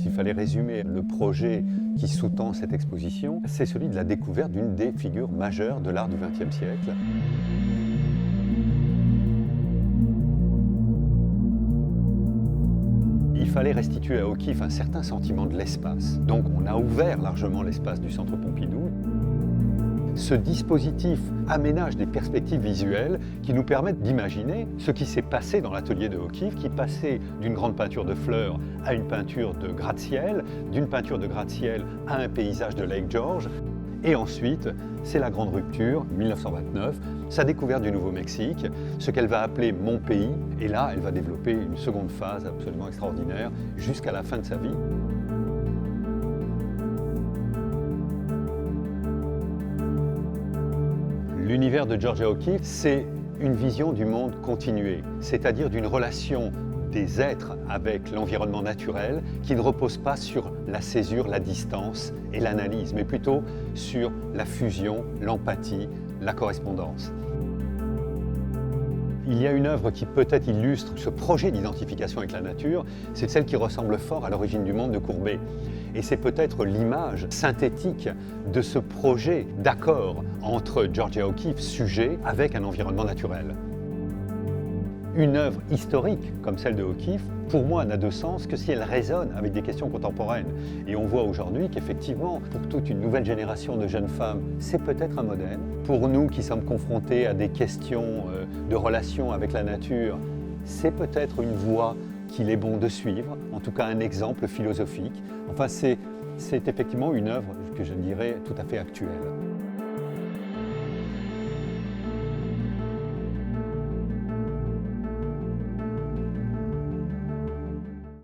s'il fallait résumer le projet qui sous-tend cette exposition, c'est celui de la découverte d'une des figures majeures de l'art du XXe siècle. Il fallait restituer à O'Keeffe un certain sentiment de l'espace. Donc on a ouvert largement l'espace du Centre Pompidou. Ce dispositif aménage des perspectives visuelles qui nous permettent d'imaginer ce qui s'est passé dans l'atelier de O'Keeffe, qui passait d'une grande peinture de fleurs à une peinture de gratte-ciel, d'une peinture de gratte-ciel à un paysage de Lake George. Et ensuite, c'est la grande rupture, 1929, sa découverte du Nouveau-Mexique, ce qu'elle va appeler « mon pays ». Et là, elle va développer une seconde phase absolument extraordinaire jusqu'à la fin de sa vie. L'univers de Georgia O'Keeffe, c'est une vision du monde continué, c'est-à-dire d'une relation des êtres avec l'environnement naturel qui ne repose pas sur la césure, la distance et l'analyse, mais plutôt sur la fusion, l'empathie, la correspondance. Il y a une œuvre qui peut-être illustre ce projet d'identification avec la nature, c'est celle qui ressemble fort à l'origine du monde de Courbet. Et c'est peut-être l'image synthétique de ce projet d'accord entre Georgia O'Keeffe, sujet, avec un environnement naturel. Une œuvre historique comme celle de O'Keeffe, pour moi, n'a de sens que si elle résonne avec des questions contemporaines. Et on voit aujourd'hui qu'effectivement, pour toute une nouvelle génération de jeunes femmes, c'est peut-être un modèle. Pour nous qui sommes confrontés à des questions de relation avec la nature, c'est peut-être une voie qu'il est bon de suivre, en tout cas un exemple philosophique. Enfin, c'est effectivement une œuvre que je dirais tout à fait actuelle.